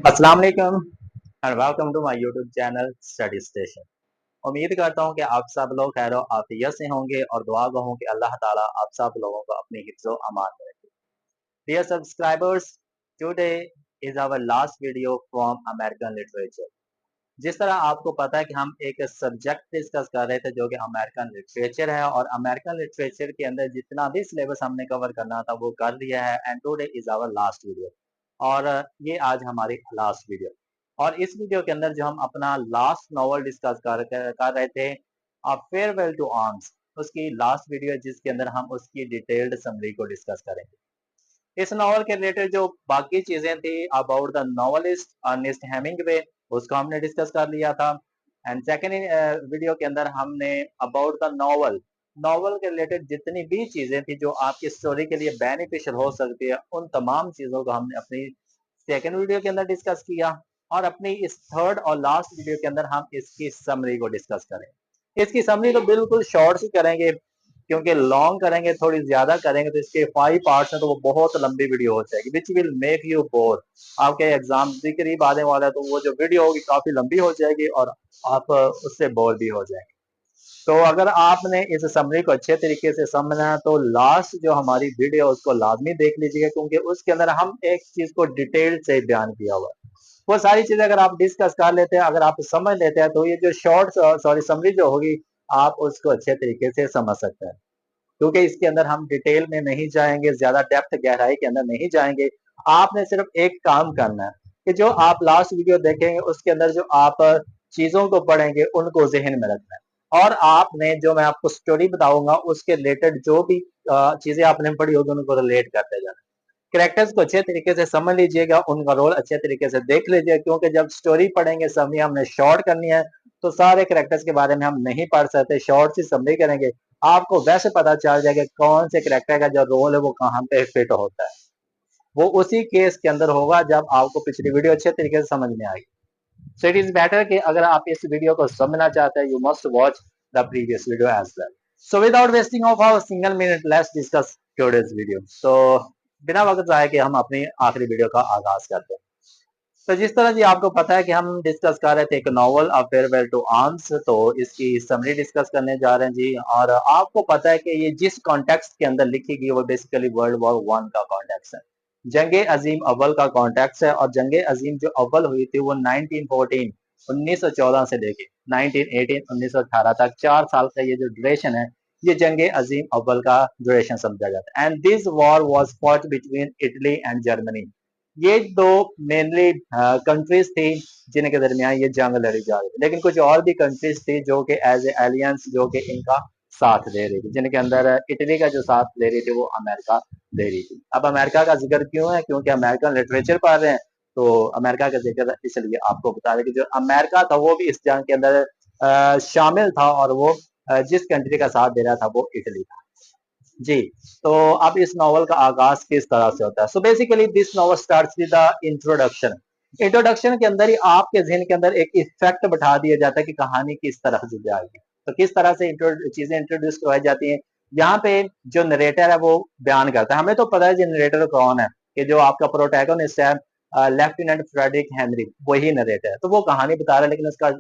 अस्सलाम वालेकुम and welcome to my YouTube channel Study Station. उम्मीद करता हूँ कि आप सब लोग खैर आफियत से होंगे और दुआ गो हूँ कि अल्लाह ताला आप सब लोगों को अपनी हिफ्ज़ो अमान में रखे। Dear subscribers, today is our last video from American literature. जिस तरह आपको पता है कि हम एक सब्जेक्ट डिस्कस कर रहे थे जो कि अमेरिकन लिटरेचर है, और अमेरिकन लिटरेचर के अंदर जितना भी सिलेबस हमने कवर करना था वो कर लिया है, and today is our last video. और ये आज हमारी लास्ट वीडियो। और इस वीडियो के अंदर जो हम अपना लास्ट नॉवल डिस्कस कर रहे थे, फेयरवेल टू आर्म्स, उसकी लास्ट वीडियो जिसके अंदर हम उसकी डिटेल्ड समरी को डिस्कस करेंगे। इस नॉवल के रिलेटेड जो बाकी चीजें थी about the novelist Ernest Hemingway, उसको हमने डिस्कस कर लिया था। एंड सेकेंड वीडियो के अंदर हमने अबाउट द नॉवल, नॉवल के रिलेटेड जितनी भी चीजें थी जो आपकी स्टोरी के लिए बेनिफिशियल हो सकती है, उन तमाम चीजों को हमने अपनी सेकेंड वीडियो के अंदर डिस्कस किया। और अपनी इस थर्ड और लास्ट वीडियो के अंदर हम इसकी समरी को डिस्कस करेंगे। इसकी समरी तो बिल्कुल शॉर्ट ही करेंगे, क्योंकि लॉन्ग करेंगे, थोड़ी ज्यादा करेंगे तो इसके 5 पार्ट्स हैं तो वो बहुत लंबी वीडियो हो जाएगी, which will make you bore. आपके एग्जाम भी करीब आने वाला है तो वो जो वीडियो होगी काफी लंबी हो जाएगी और आप उससे बोर भी हो जाएंगे। तो अगर आपने इस समरी को अच्छे तरीके से समझना है तो लास्ट जो हमारी वीडियो है उसको लाजमी देख लीजिएगा, क्योंकि उसके अंदर हम एक चीज को डिटेल से बयान किया हुआ है। वो सारी चीजें अगर आप डिस्कस कर लेते हैं, अगर आप समझ लेते हैं, तो ये जो शॉर्ट सॉरी समरी जो होगी आप उसको अच्छे तरीके से समझ सकते हैं। क्योंकि इसके अंदर हम डिटेल में नहीं जाएंगे, ज्यादा डेप्थ गहराई के अंदर नहीं जाएंगे। आपने सिर्फ एक काम करना है कि जो आप लास्ट वीडियो देखेंगे उसके अंदर जो आप चीजों को पढ़ेंगे उनको जहन में रखना है, और आपने जो मैं आपको स्टोरी बताऊंगा उसके रिलेटेड जो भी चीजें आपने पढ़ी होगी उनको रिलेट करते जाना। कैरेक्टर्स को अच्छे तरीके से समझ लीजिएगा, उनका रोल अच्छे तरीके से देख लीजिएगा, क्योंकि जब स्टोरी पढ़ेंगे समरी हमने शॉर्ट करनी है तो सारे कैरेक्टर्स के बारे में हम नहीं पढ़ सकते, शॉर्ट सी समरी करेंगे। आपको वैसे पता चल जाएगा कौन से कैरेक्टर का जो रोल है वो कहाँ पे फिट होता है। वो उसी केस के अंदर होगा जब आपको पिछली वीडियो अच्छे तरीके से समझ में आएगी। सो इट इज बेटर कि अगर आप इस वीडियो को समझना चाहते हैं, you must watch the previous video as well. So without wasting of our single minute, let's discuss today's video. तो बिना वक्त जाए कि हम अपनी आखिरी वीडियो का आगाज करते हैं। तो जिस तरह जी आपको पता है कि हम डिस्कस कर रहे थे एक novel A Farewell to Arms, तो इसकी समरी डिस्कस करने जा रहे हैं जी। और आपको पता है कि ये जिस कॉन्टेक्स्ट के अंदर लिखी गई वो बेसिकली वर्ल्ड वॉर वन का कॉन्टेक्स्ट है, जंगे अजीम अव्वल का कॉन्टेक्स्ट है। और जंगे अजीम जो अव्वल हुई थी वो 1914 1914 से लेके 1918 1918 तक 4 साल का ये जो ड्यूरेशन है, ये जंगे अजीम अव्वल का ड्यूरेशन समझा जाता है। And this war was fought between Italy and Germany. ये दो मेनली कंट्रीज थी जिनके दरमियान ये जंग लड़ी जा रही थी, लेकिन कुछ और भी कंट्रीज थी जो कि एज ए एलियंस जो कि इनका साथ दे रही थी, जिनके अंदर इटली का जो साथ दे रही थी वो अमेरिका दे रही थी। अब अमेरिका का जिक्र क्यों है, क्योंकि अमेरिकन लिटरेचर पढ़ रहे हैं तो अमेरिका का जिक्र इसलिए आपको बता रहे कि जो अमेरिका था वो भी इस जंग के अंदर शामिल था, और वो जिस कंट्री का साथ दे रहा था वो इटली था जी। तो अब इस नॉवल का आगाज किस तरह से होता है। So basically this novel starts with the introduction. Introduction के अंदर ही आपके जहन के अंदर एक इफेक्ट बैठा दिया जाता है कि कहानी किस तरह से जाएगी। तो किस तरह से चीजें इंट्रोड्यूस करवाई जाती हैं, यहाँ पे जो नरेटर है वो बयान करता है। हमें तो पता है जी नरेटर कौन है, कि जो आपका प्रोटैगनिस्ट है लेफ्टिनेंट फ्रेडरिक हेनरी, वही नरेटर है। तो वो कहानी बता रहा है, लेकिन उसका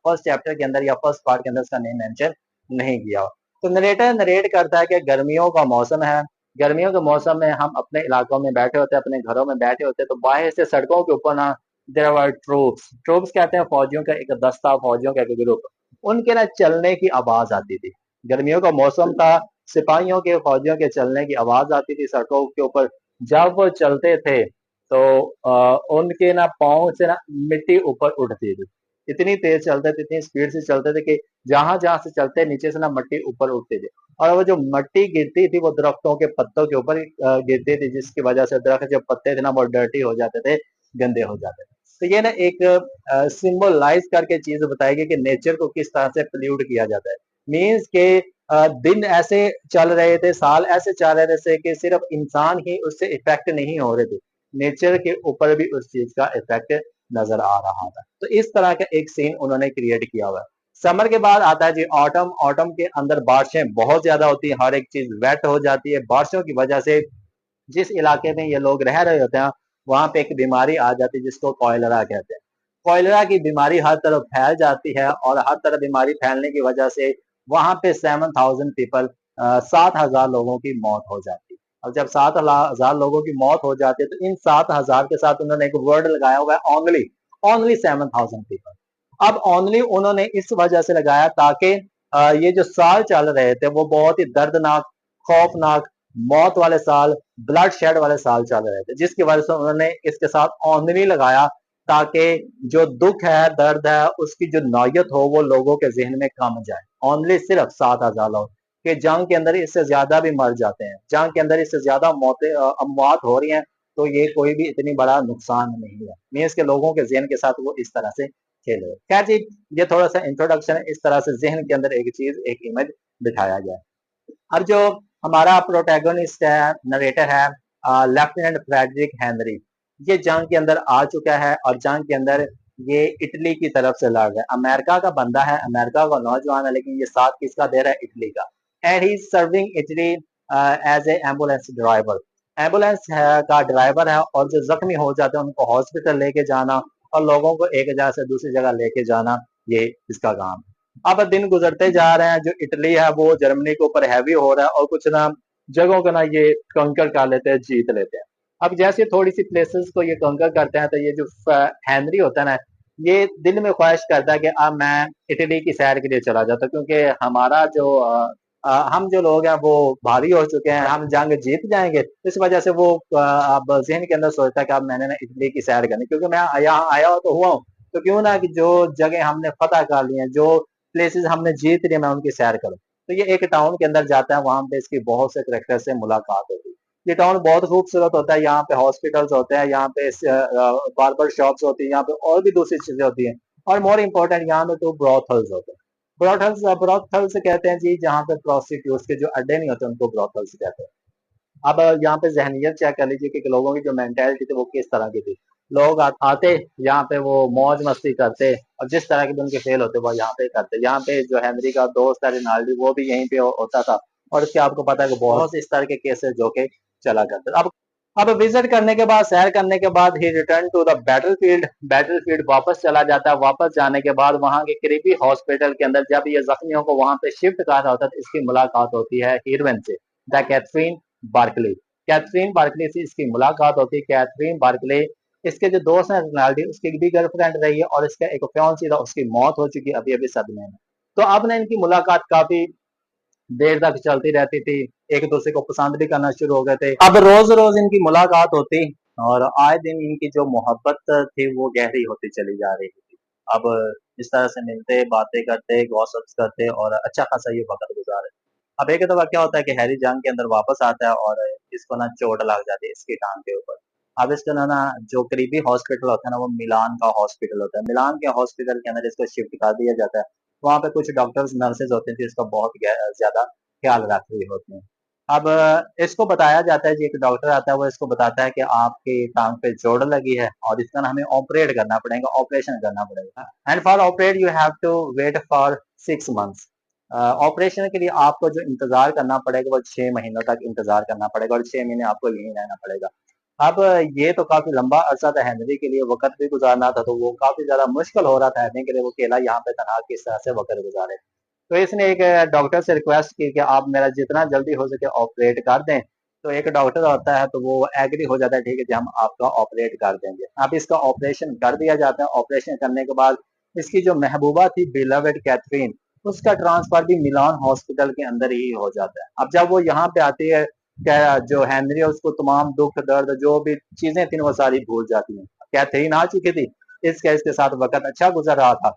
फर्स्ट चैप्टर के अंदर या फर्स्ट पार्ट के अंदर उसका नेम मेंशन नहीं किया। तो नरेटर नरेट करता है कि गर्मियों का मौसम है, गर्मियों के मौसम में हम अपने इलाकों में बैठे होते हैं, अपने घरों में बैठे होते हैं, तो बाहर से सड़कों के ऊपर ना देयर वर ट्रूप्स, ट्रूप्स कहते हैं फौजियों का एक दस्ता, फौजियों का एक ग्रुप, उनके ना चलने की आवाज आती थी। गर्मियों का मौसम था, सिपाहियों के फौजियों के चलने की आवाज आती थी सड़कों के ऊपर। जब वो चलते थे तो उनके ना पाँव से ना मिट्टी ऊपर उठती थी। इतनी तेज चलते थे, इतनी स्पीड से चलते थे कि जहां जहां से चलते नीचे से ना मिट्टी ऊपर उठती थी, और वो जो मिट्टी गिरती थी वो दरख्तों के पत्तों के ऊपर गिरती थी, जिसकी वजह से दरख्त जो पत्ते थे ना वो डर्टी हो जाते थे, गंदे हो जाते थे। तो ये ना एक सिंबलाइज करके चीज बताएगी कि नेचर को किस तरह से पोल्यूट किया जाता है। मीन्स के दिन ऐसे चल रहे थे, साल ऐसे चल रहे थे कि सिर्फ इंसान ही उससे इफेक्ट नहीं हो रहे थे, नेचर के ऊपर भी उस चीज का इफेक्ट नजर आ रहा था। तो इस तरह का एक सीन उन्होंने क्रिएट किया हुआ है। समर के बाद आता है जी ऑटम। ऑटम के अंदर बारिशें बहुत ज्यादा होती हैं, हर एक चीज वेट हो जाती है बारिशों की वजह से। जिस इलाके में ये लोग रह रहे होते हैं वहां पे एक बीमारी आ जाती है जिसको कॉलेरा कहते हैं। कॉलेरा की बीमारी हर तरफ फैल जाती है और हर तरफ बीमारी फैलने की वजह से वहां पे 7,000 पीपल 7,000 लोगों की मौत हो जाती है। और जब 7,000 लोगों की मौत हो जाती है तो इन 7,000 के साथ उन्होंने एक वर्ड लगाया हुआ है, ओनली, ओनली 7,000 पीपल। अब ओनली उन्होंने इस वजह से लगाया ताकि ये जो साल चल रहे थे वो बहुत ही दर्दनाक, खौफनाक, मौत वाले साल, ब्लड शेड वाले साल चल रहे थे, जिसकी वजह से उन्होंने इसके साथ ओनली लगाया ताकि जो दुख है, दर्द है, उसकी जो नौयत हो वो लोगों के जहन में कम जाए। ओनली सिर्फ 7,000 लोग कि जंग के अंदर इससे ज्यादा भी मर जाते हैं, जंग के अंदर इससे ज्यादा मौतें अमवात हो रही हैं, तो ये कोई भी इतनी बड़ा नुकसान नहीं है। मीन्स के लोगों के जहन के साथ वो इस तरह से खेले। खैर जी, ये थोड़ा सा इंट्रोडक्शन है, इस तरह से जहन के अंदर एक चीज, एक इमेज बिठाया गया है। अब जो हमारा प्रोटैगनिस्ट है, नरेटर है, लेफ्टिनेंट फ्रेडरिक हेनरी, ये जंग के अंदर आ चुका है और जंग के अंदर ये इटली की तरफ से लड़ रहा है। अमेरिका का बंदा है, अमेरिका का नौजवान है, लेकिन ये साथ किसका दे रहा है? इटली का। And he serving Italy as a ambulance driver. Ambulance का ड्राइवर है और जो जख्मी हो जाते हैं उनको हॉस्पिटल लेके जाना और लोगों को एक जगह से दूसरी जगह लेके जाना, ये इसका काम है। अब दिन गुजरते जा रहे हैं, जो इटली है वो जर्मनी के ऊपर हैवी हो रहा है और कुछ ना जगहों को ना ये कंकर कर लेते हैं, जीत लेते हैं। अब जैसे थोड़ी सी प्लेसेस को ये कंकर करते हैं तो ये जो हेनरी होता है ना, ये दिल में ख्वाहिश करता है कि अब मैं इटली की सैर के लिए चला जाता, क्योंकि हमारा जो हम जो लोग हैं वो भारी हो चुके हैं, हम जंग जीत जाएंगे। इस वजह से वो अब जहन के अंदर सोचता है कि अब मैंने ना इटली की सैर करनी, क्योंकि मैं यहाँ आया हो तो हुआ हूँ, तो क्यों ना कि जो जगह हमने फतह कर ली है, जो प्लेसेस हमने जीत लिए, मैं उनकी सैर करूँ। तो ये एक टाउन के अंदर जाता है, वहां पे इसकी बहुत से करेक्टर से मुलाकात होती है। ये टाउन बहुत खूबसूरत होता है, यहाँ पे हॉस्पिटल्स होते हैं, यहाँ पे बार्बर शॉप्स होती है, यहाँ पे और भी दूसरी चीजें होती हैं, और मोर इम्पोर्टेंट यहाँ पे तो ब्रॉथल्स होते हैं। ब्रॉथल्स ब्रॉथल्स कहते हैं जी, जहाँ पे प्रोस्टिट्यूट्स के जो अड्डे नहीं होते उनको ब्रॉथल्स कहते हैं। अब यहाँ पे जहनीत चेक कर लीजिए कि लोगों की जो मेंटेलिटी थी वो किस तरह की थी। लोग आते यहाँ पे, वो मौज मस्ती करते और जिस तरह के भी उनके फेल होते वो यहाँ पे करते। यहाँ पे जो हेनरी का दोस्त है रिनाल्डी, वो भी यहीं पे होता था, और इसके आपको पता है कि बहुत इस तरह के केसेस जो के चला करते। अब विजिट करने के बाद, सैर करने के बाद, ही return to the battlefield. Battlefield वापस चला जाता है। वापस जाने के बाद वहां के करीबी हॉस्पिटल के अंदर जब ये जख्मियों को वहां पे शिफ्ट कर रहा होता है तो इसकी मुलाकात होती है हीरोइन से, the Catherine Barkley. Catherine Barkley से इसकी मुलाकात होती है। कैथरीन बार्कले इसके जो दोस्त हैं रोनाल्डी, उसकी भी गर्लफ्रेंड रही है और इसका एक फियांसी था, उसकी मौत हो चुकी है अभी अभी सदमे में। तो अब ना इनकी मुलाकात काफी देर तक चलती रहती थी, एक दूसरे को पसंद भी करना शुरू हो गए थे। अब रोज रोज इनकी मुलाकात होती और आए दिन इनकी जो मोहब्बत थी वो गहरी होती चली जा रही थी। अब इस तरह से मिलते, बातें करते, गॉसिप्स करते और अच्छा खासा ये वक्त गुजारे। अब एक दफा क्या होता है कि हैरी जंग के अंदर वापस आता है और इसको ना चोट लग जाती है इसकी टांग के ऊपर। अब इसको ना ना जो करीबी हॉस्पिटल होता है ना, वो मिलान का हॉस्पिटल होता है। मिलान के हॉस्पिटल के अंदर इसको शिफ्ट कर दिया जाता है। वहाँ पे कुछ डॉक्टर्स नर्सेज होते हैं जो इसका बहुत ज्यादा ख्याल रख रही होती हैं। अब इसको बताया जाता है जी, एक डॉक्टर आता है, वो इसको बताता है कि आपकी टांग पे चोट लगी है और इसका ना हमें ऑपरेट करना पड़ेगा, ऑपरेशन करना पड़ेगा। And for operate you have to wait for 6 months. Operation के लिए आपको जो इंतजार करना पड़ेगा वो 6 महीनों तक इंतजार करना पड़ेगा और 6 महीने आपको यहीं रहना पड़ेगा। अब ये तो काफी लंबा अरसा था हेनरी के लिए, वक्त भी गुजारना था, तो वो काफी ज्यादा मुश्किल हो रहा था हेनरी के लिए, वो अकेला यहाँ पे तनहा किस तरह से वक्त गुजारे। तो इसने एक डॉक्टर से रिक्वेस्ट की कि आप मेरा जितना जल्दी हो सके ऑपरेट कर दें। तो एक डॉक्टर होता है तो वो एग्री हो जाता है, ठीक है जी हम आपका ऑपरेट कर देंगे। अब इसका ऑपरेशन कर दिया जाता है। ऑपरेशन करने के बाद इसकी जो महबूबा थी बिलवेड कैथरीन, उसका ट्रांसफर भी मिलान हॉस्पिटल के अंदर ही हो जाता है। अब जब वो यहाँ पे आती है, क्या जो हेनरी है उसको तमाम दुख दर्द जो भी चीजें थी वो सारी भूल जाती हैं। कैथरीन आ चुकी थी, इसके इसके साथ वक्त अच्छा गुजर रहा था,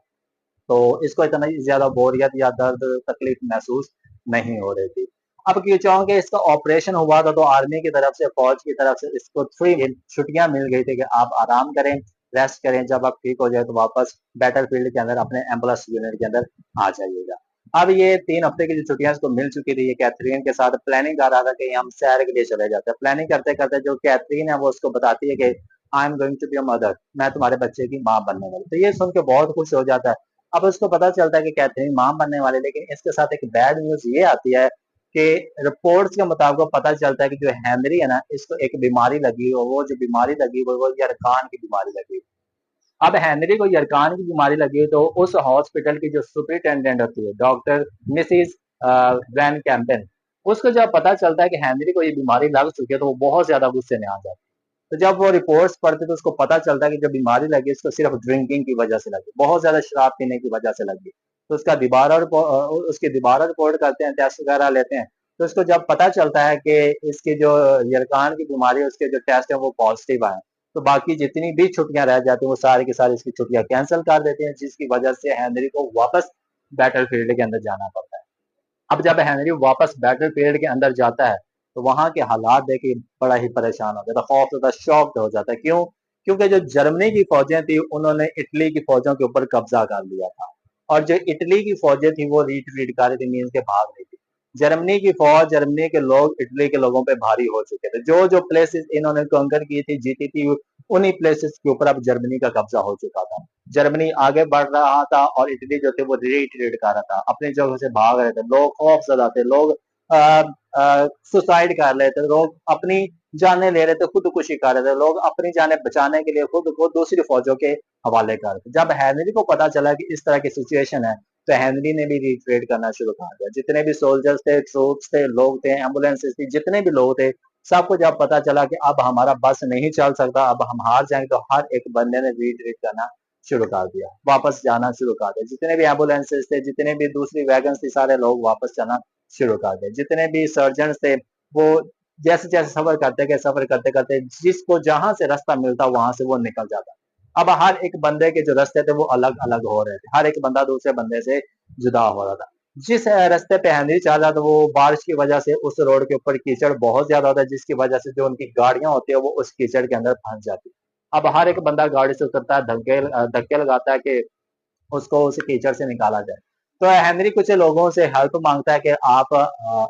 तो इसको इतना ज्यादा बोरियत या दर्द तकलीफ महसूस नहीं हो रही थी। अब क्यों चूंकि इसका ऑपरेशन हुआ था तो आर्मी की तरफ से, फौज की तरफ से इसको 3 छुट्टियां मिल गई थी कि आप आराम करें, रेस्ट करें, जब आप ठीक हो जाए तो वापस बैटल फील्ड के अंदर अपने एम्बुलेंस यूनिट के अंदर आ जाइएगा। अब ये 3 हफ्ते की जो छुट्टियां इसको मिल चुकी थी, ये कैथरीन के साथ प्लानिंग कर रहा था कि हम सैर के लिए चले जाते हैं। प्लानिंग करते करते जो कैथरीन है वो उसको बताती है कि I am going to be a mother, मैं तुम्हारे बच्चे की माँ बनने वाली। तो ये सुन के बहुत खुश हो जाता है। अब उसको पता चलता है कि कैथरीन मां बनने वाली, लेकिन इसके साथ एक बैड न्यूज ये आती है कि रिपोर्ट्स के मुताबिक पता चलता है कि जो हेनरी है ना, इसको एक बीमारी लगी, और वो जो बीमारी लगी वो यरकान की बीमारी लगी। अब हेनरी को यरकान की बीमारी लगी, तो उस हॉस्पिटल की जो सुपरिटेंडेंट होती है, डॉक्टर मिसिज वैन कैंपेन, उसको जब पता चलता है कि हेनरी को ये बीमारी लग चुकी है, तो वो बहुत ज्यादा गुस्से में आ जाती है। तो जब वो रिपोर्ट्स पढ़ते तो उसको पता चलता है कि जो बीमारी लगी उसको सिर्फ ड्रिंकिंग की वजह से लगी, बहुत ज्यादा शराब पीने की वजह से लगी। तो उसका उसकी दोबारा रिपोर्ट करते हैं, टेस्ट वगैरह लेते हैं। तो उसको जब पता चलता है कि इसकी जो यरकान की बीमारी है, उसके जो टेस्ट है वो पॉजिटिव आए, तो बाकी जितनी भी छुट्टियां रह जाती हैं वो सारी की सारी इसकी छुट्टियां कैंसिल कर देते हैं, जिसकी वजह से हेनरी को वापस बैटल फील्ड के अंदर जाना पड़ता है। अब जब हेनरी वापस बैटल फील्ड के अंदर जाता है, तो वहां के हालात देख के बड़ा ही परेशान हो जाता है, खौफ होता है, शॉक्ड हो जाता है। क्यों? क्योंकि जो जर्मनी की फौजें थी उन्होंने इटली की फौजों के ऊपर कब्जा कर लिया था, और जो इटली की फौजें थी वो रिट्रीट कर रही थी, मीन के भाग रही थी। जर्मनी की फौज, जर्मनी के लोग इटली के लोगों पे भारी हो चुके थे। जो जो प्लेसेस इन्होंने कंकर की थी, जीती थी, उन्हीं प्लेसेस के ऊपर अब जर्मनी का कब्जा हो चुका था। जर्मनी आगे बढ़ रहा था और इटली जो थे वो रिट्रीट कर रहा था, अपनी जगह से भाग रहे थे, लोग खौफ ज़दा थे, लोग सुसाइड कर रहे थे, लोग अपनी जाने ले रहे थे, खुदकुशी कर रहे थे, लोग अपनी जाने बचाने के लिए खुद को दूसरी फौजों के हवाले कर रहे थे। जब हेनरी को पता चला कि इस तरह की सिचुएशन है, तो हेनरी ने भी रिट्रीट करना शुरू कर दिया। जितने भी सोल्जर्स थे, ट्रूप्स थे, लोग थे, एम्बुलेंसेस थी, जितने भी लोग थे, सबको जब पता चला कि अब हमारा बस नहीं चल सकता, अब हम हार जाएंगे, तो हर एक बंदे ने रिट्रीट करना शुरू कर दिया, वापस जाना शुरू कर दिया। जितने भी एम्बुलेंसेस थे, जितने भी दूसरी वैगन थी, सारे लोग वापस जाना शुरू कर दिया। जितने भी सर्जन थे वो जैसे जैसे सफर करते गए, सफर करते करते जिसको जहां से रास्ता मिलता वहां से वो निकल जाता। अब हर एक बंदे के जो रास्ते थे वो अलग अलग हो रहे थे, हर एक बंदा दूसरे बंदे से जुदा हो रहा था। जिस रास्ते पे हेनरी चल रहा था, वो बारिश की वजह से उस रोड के ऊपर कीचड़ बहुत ज्यादा होता है, जिसकी वजह से जो उनकी गाड़ियां होती है वो उस कीचड़ के अंदर फंस जाती है। अब हर एक बंदा गाड़ी से उतरता है, धक्के धक्के लगाता है कि उसको उस कीचड़ से निकाला जाए। तो हेनरी कुछ लोगों से हेल्प मांगता है कि आप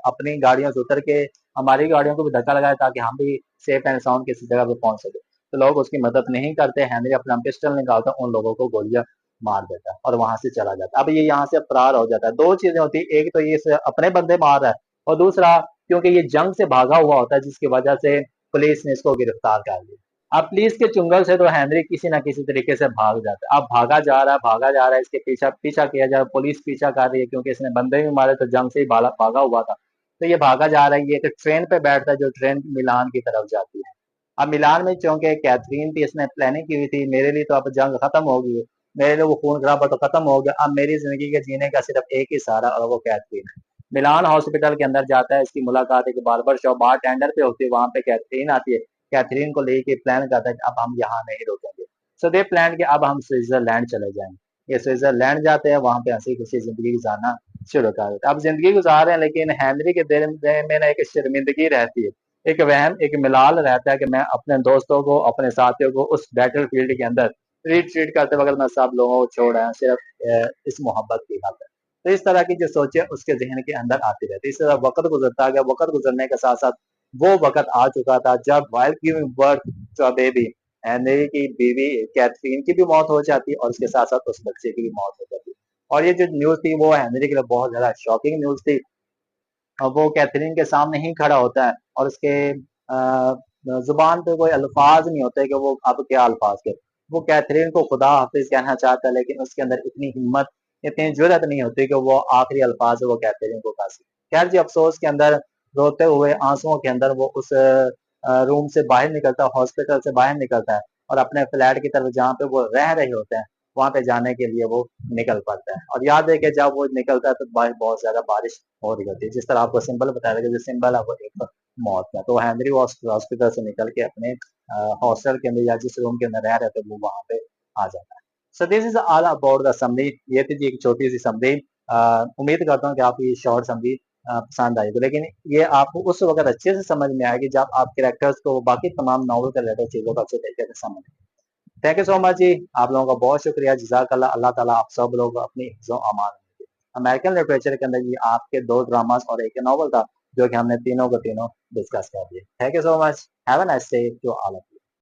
अपनी गाड़ियों से उतर के हमारी गाड़ियों को भी धक्का लगाए, ताकि हम भी सेफ एंड साउंड किसी जगह पे पहुंच सके। तो लोग उसकी मदद नहीं करते, हेनरी अपना पिस्टल निकालता है, उन लोगों को गोलियां मार देता है और वहां से चला जाता है। अब ये यहाँ से फरार हो जाता है। दो चीजें होती है, एक तो ये अपने बंदे मार रहा है, और दूसरा क्योंकि ये जंग से भागा हुआ होता है, जिसकी वजह से पुलिस ने इसको गिरफ्तार कर लिया। अब पुलिस के चुंगल से तो हेनरी किसी ना किसी तरीके से भाग जाता है। अब भागा जा रहा है, इसके पीछा पीछा किया जा रहा है, पुलिस पीछा कर रही है, क्योंकि इसने बंदे भी मारे, तो जंग से ही भागा हुआ था। तो ये भागा जा रहा है, ये एक ट्रेन पे बैठता है, जो ट्रेन मिलान की तरफ जाती है। अब मिलान में चूंकि कैथरीन थी, इसने प्लानिंग की हुई थी, मेरे लिए तो अब जंग खत्म हो गई है, मेरे लिए वो खून खराबा तो खत्म हो गया, अब मेरी जिंदगी के जीने का सिर्फ एक ही सहारा, और वो कैथरीन है। मिलान हॉस्पिटल के अंदर जाता है, इसकी मुलाकात एक बार्बर शॉप बार टेंडर पे होती है, वहां पे कैथरीन आती है। कैथरीन को लेके प्लान करता है कि अब हम यहाँ नहीं रुकेंगे। सो दे प्लान कि अब हम स्विट्जरलैंड चले जाएंगे। ये स्विट्जरलैंड जाते हैं, वहां पे हंसी खुशी जिंदगी गुजारना शुरू कर देते हैं। अब जिंदगी गुजार रहे हैं, लेकिन हेनरी के दिल में ना एक शर्मिंदगी रहती है, एक वहम, एक मिलाल रहता है कि मैं अपने दोस्तों को, अपने साथियों को उस बैटल फील्ड के अंदर रिट्रीट करते वक्त मैं सब लोगों को छोड़ आया, सिर्फ इस मोहब्बत की खातिर। तो इस तरह की जो सोचे उसके जहन के अंदर आती रहती है। इस तरह वक्त गुजरता गया, वक्त गुजरने के साथ साथ वो वक्त आ चुका था जब while giving birth to a baby, Henry की बीवी कैथरीन की भी मौत हो जाती, और उसके साथ साथ उस बच्चे की भी मौत हो जाती। और ये जो न्यूज थी वो हेनरी के लिए बहुत ज्यादा शॉकिंग न्यूज थी। वो कैथरीन के सामने ही खड़ा होता है, और उसके जुबान पे कोई अल्फाज नहीं होते कि वो अब क्या अल्फाज के, वो कैथरीन को खुदा हाफिज कहना चाहता है, लेकिन उसके अंदर इतनी हिम्मत, इतनी जुर्रत नहीं होती कि वो आखिरी अल्फाज वो कैथरीन को कहा सके। खैर जी, अफसोस के अंदर, रोते हुए आंसुओं के अंदर वो उस रूम से बाहर निकलता है, हॉस्पिटल से बाहर निकलता है, और अपने फ्लैट की तरफ जहाँ पे वो रह रहे होते हैं वहां पे जाने के लिए वो निकल पड़ता है। और याद है कि जब वो निकलता है तो बाहर बहुत ज्यादा बारिश हो रही होती है, जिस तरह आपको सिंबल बताया था कि जो सिंबल है वो एक मौत का। तो हेनरी हॉस्पिटल से निकल के अपने हॉस्टल के अंदर या जिस रूम के अंदर रह रहे थे वो वहां पे आ जाता है। So this is all about the summary. ये थी जी एक छोटी सी समरी। उम्मीद करता हूँ कि आपको ये शॉर्ट समरी पसंद आएगी, लेकिन ये आपको उस वक्त अच्छे से समझ में आएगी जब आप कैरेक्टर्स को, बाकी तमाम नॉवल के रिलेटेड चीजों को अच्छे तरीके से समझ। थैंक यू सो मच जी, आप लोगों का बहुत शुक्रिया, जज़ाकल्लाह। अल्लाह ताला आप सब लोगों को अपनी हिफ्ज़ अमान में रखे। अमेरिकन लिटरेचर के अंदर ये आपके 2 ड्रामास और एक नॉवल था, जो कि हमने तीनों को तीनों डिस्कस कर दिए। Thank you so much. Have a nice day to all of you.